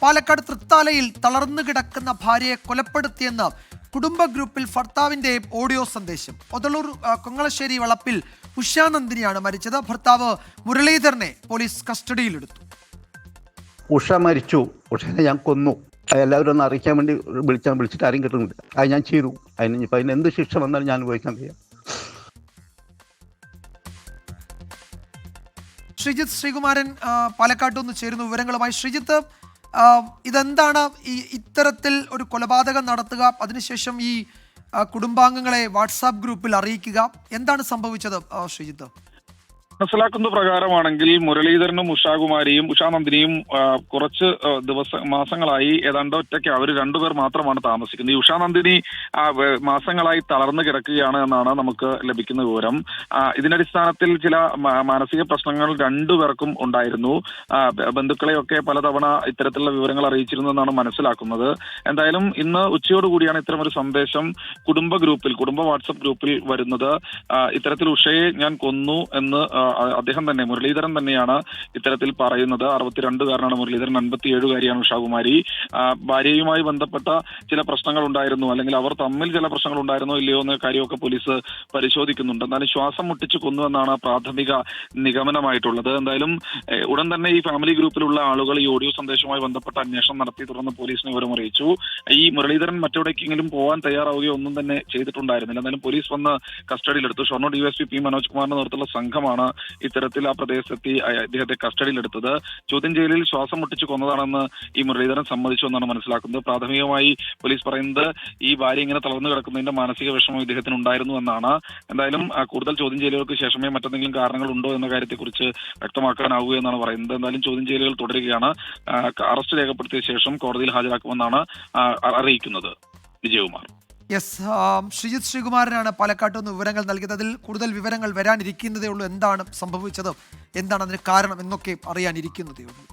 പാലക്കാട് തൃത്താലയിൽ തളർന്നു കിടക്കുന്ന ഭാര്യയെ കൊലപ്പെടുത്തിയെന്ന് കുടുംബ ഗ്രൂപ്പിൽ ഭർത്താവിന്റെ ഓഡിയോ സന്ദേശം. ഒതളൂർ കൊങ്ങളശ്ശേരി വളപ്പിൽ ഉഷാനന്ദിനിയാണ് മരിച്ചത്. ഭർത്താവ് മുരളീധരനെ പോലീസ് കസ്റ്റഡിയിലെടുത്തു. ഉഷ മരിച്ചു. ഉഷനെ ഞാൻ കൊന്നു. എല്ലാവരും ഒന്ന് അറിയിക്കാൻ വേണ്ടി വിളിച്ചിട്ട് ആരും കിട്ടുന്നില്ല. അത് ഞാൻ ചെയ്തു. അതിന് എന്ത് ശിക്ഷ വന്നാലും ഞാൻ ഉപയോഗിക്കാൻ കഴിയാം. ശ്രീജിത്ത് ശ്രീകുമാരൻ പാലക്കാട്ടൊന്ന് ചേരുന്നു വിവരങ്ങളുമായി. ശ്രീജിത്ത്, ഇതെന്താണ് ഇത്തരത്തിൽ ഒരു കൊലപാതകം നടത്തുക, അതിനുശേഷം ഈ കുടുംബാംഗങ്ങളെ വാട്സാപ്പ് ഗ്രൂപ്പിൽ അറിയിക്കുക, എന്താണ് സംഭവിച്ചത് ശ്രീജിത്ത്? മനസ്സിലാക്കുന്ന പ്രകാരമാണെങ്കിൽ മുരളീധരനും ഉഷാനന്ദിനിയും കുറച്ച് മാസങ്ങളായി ഏതാണ്ട് ഒറ്റയ്ക്ക് അവർ രണ്ടുപേർ മാത്രമാണ് താമസിക്കുന്നത്. ഈ ഉഷാനന്ദിനി മാസങ്ങളായി തളർന്നു കിടക്കുകയാണ് എന്നാണ് നമുക്ക് ലഭിക്കുന്ന വിവരം. ഇതിന്റെ അടിസ്ഥാനത്തിൽ ചില മാനസിക പ്രശ്നങ്ങൾ രണ്ടുപേർക്കും ഉണ്ടായിരുന്നു. ബന്ധുക്കളെയൊക്കെ പലതവണ ഇത്തരത്തിലുള്ള വിവരങ്ങൾ അറിയിച്ചിരുന്നു എന്നാണ് മനസ്സിലാക്കുന്നത്. എന്തായാലും ഇന്ന് ഉച്ചയോടുകൂടിയാണ് ഇത്തരമൊരു സന്ദേശം കുടുംബ വാട്സപ്പ് ഗ്രൂപ്പിൽ വരുന്നത്. ഇത്തരത്തിൽ ഉഷയെ ഞാൻ കൊന്നു എന്ന് അദ്ദേഹം തന്നെ, മുരളീധരൻ തന്നെയാണ് ഇത്തരത്തിൽ പറയുന്നത്. 62കാരനാണ് മുരളീധരൻ, 57കാരിയാണ് ഉഷാകുമാരി. ഭാര്യയുമായി ബന്ധപ്പെട്ട ചില പ്രശ്നങ്ങൾ ഉണ്ടായിരുന്നു, അല്ലെങ്കിൽ അവർ തമ്മിൽ ചില പ്രശ്നങ്ങൾ ഉണ്ടായിരുന്നോ ഇല്ലയോ എന്ന കാര്യമൊക്കെ പോലീസ് പരിശോധിക്കുന്നുണ്ട്. എന്നാലും ശ്വാസം മുട്ടിച്ച് കൊന്നുവെന്നാണ് പ്രാഥമിക നിഗമനമായിട്ടുള്ളത്. എന്തായാലും ഉടൻ തന്നെ ഈ ഫാമിലി ഗ്രൂപ്പിലുള്ള ആളുകൾ ഈ ഓഡിയോ സന്ദേശവുമായി ബന്ധപ്പെട്ട അന്വേഷണം നടത്തി തുടർന്ന് പോലീസിനെ വിവരം അറിയിച്ചു. ഈ മുരളീധരൻ മറ്റെവിടേക്കെങ്കിലും പോകാൻ തയ്യാറാവുകയോ ഒന്നും തന്നെ ചെയ്തിട്ടുണ്ടായിരുന്നില്ല. എന്തായാലും പോലീസ് വന്ന് കസ്റ്റഡിയിലെടുത്തു. ഷൊർണൂർ DSP P മനോജ് കുമാറിന്റെ നേതൃത്വത്തിലുള്ള സംഘമാണ് ഇത്തരത്തിൽ ആ പ്രദേശത്തെത്തി അദ്ദേഹത്തെ കസ്റ്റഡിയിലെടുത്തത്. ചോദ്യം ചെയ്യലിൽ ശ്വാസം മുട്ടിച്ച് കൊന്നതാണെന്ന് ഈ മുരളീധരൻ സമ്മതിച്ചു എന്നാണ് മനസ്സിലാക്കുന്നത്. പ്രാഥമികമായി പോലീസ് പറയുന്നത് ഈ ഭാര്യ ഇങ്ങനെ തളർന്നു കിടക്കുന്നതിന്റെ മാനസിക വിഷമം ഇദ്ദേഹത്തിന് ഉണ്ടായിരുന്നു എന്നാണ്. എന്തായാലും കൂടുതൽ ചോദ്യം ചെയ്യലുകൾക്ക് ശേഷമേ മറ്റെന്തെങ്കിലും കാരണങ്ങൾ ഉണ്ടോ എന്ന കാര്യത്തെക്കുറിച്ച് വ്യക്തമാക്കാനാവുക എന്നാണ് പറയുന്നത്. എന്തായാലും ചോദ്യം ചെയ്യലുകൾ തുടരുകയാണ്. അറസ്റ്റ് രേഖപ്പെടുത്തിയ ശേഷം കോടതിയിൽ ഹാജരാക്കുമെന്നാണ് അറിയിക്കുന്നത്. വിജയകുമാർ. ശ്രീജിത്ത് ശ്രീകുമാരനാണ് പാലക്കാട്ട് നിന്ന് വിവരങ്ങൾ നൽകിയത്. അതിൽ കൂടുതൽ വിവരങ്ങൾ വരാനിരിക്കുന്നതേ ഉള്ളൂ. എന്താണ് സംഭവിച്ചത്, എന്താണ് അതിന് കാരണം എന്നൊക്കെ അറിയാനിരിക്കുന്നതേ ഉള്ളൂ.